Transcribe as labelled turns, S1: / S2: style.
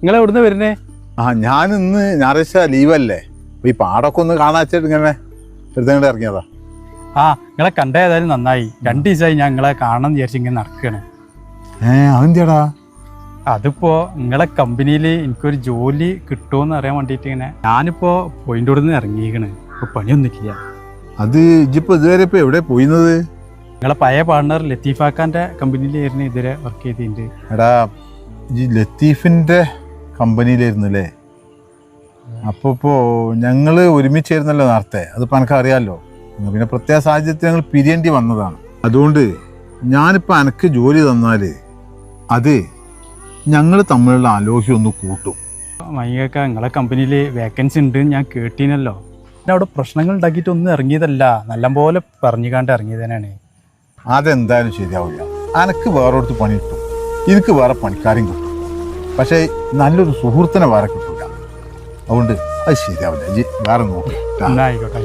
S1: നിങ്ങൾ എവിടുന്ന് വരുന്നേ?
S2: ഞാൻ ഇന്ന് ഞായറാഴ്ച ലീവല്ലേ, ഈ പാടൊക്കെ ഒന്ന് കാണാച്ചിട്ട് ഇങ്ങനെ വെറുതെ ഇറങ്ങിയതാ.
S1: നിങ്ങളെ കണ്ട ഏതായാലും നന്നായി. 2 ദിവസമായി ഞാൻ നിങ്ങളെ കാണാൻ വിചാരിച്ചു ഇങ്ങനെ നടക്കുകയാണ്.
S2: അതെന്താടാ?
S1: അതിപ്പോ നിങ്ങളെ കമ്പനിയിൽ എനിക്കൊരു ജോലി കിട്ടുമോന്ന് അറിയാൻ വേണ്ടിയിട്ട് ഇങ്ങനെ ഞാനിപ്പോ പോയിന്റ് നിന്ന് ഇറങ്ങിയിരിക്കണ്. ഇപ്പൊ പണിയൊന്നുമില്ല.
S2: അത് ഇജിപ്പോ ഇതുവരെ ഇപ്പൊ എവിടെ പോയിരുന്നത്?
S1: നിങ്ങളെ പഴയ പാർട്ണർ ലത്തീഫാക്കാന്റെ കമ്പനിയിലായിരുന്നു ഇതുവരെ വർക്ക് ചെയ്തിട്ടുണ്ട്.
S2: എടാ, ഈ ലത്തീഫിന്റെ കമ്പനിയിലായിരുന്നു അല്ലേ? അപ്പോൾ ഞങ്ങൾ ഒരുമിച്ചായിരുന്നല്ലോ നേരത്തെ. അതിപ്പോൾ എനിക്ക് അറിയാമല്ലോ. പിന്നെ പ്രത്യേക സാഹചര്യത്തിൽ ഞങ്ങൾ പിരിയേണ്ടി വന്നതാണ്. അതുകൊണ്ട് ഞാനിപ്പോൾ എനിക്ക് ജോലി തന്നാൽ അത് ഞങ്ങൾ തമ്മിലുള്ള ആലോചന ഒന്ന് കൂട്ടും.
S1: മൈയൊക്കെ നിങ്ങളെ കമ്പനിയിൽ വേക്കൻസി ഉണ്ട് ഞാൻ കേട്ടീനല്ലോ. പിന്നെ അവിടെ പ്രശ്നങ്ങൾ ഉണ്ടാക്കിയിട്ടൊന്നും ഇറങ്ങിയതല്ല, നല്ലപോലെ പറഞ്ഞുകാണ്ട് ഇറങ്ങിയത് തന്നെയാണ്.
S2: അതെന്തായാലും ശരിയാവില്ല. എനിക്ക് വേറൊരിടത്ത് പണി കിട്ടും, എനിക്ക് വേറെ പണിക്കാരും കിട്ടും. പക്ഷേ നല്ലൊരു സുഹൃത്തിനെ വേറെ കിട്ടില്ല. അതുകൊണ്ട് അത് ശരിയാവില്ല. വേറെ നോക്കാം.
S1: ആയിക്കോട്ടെ.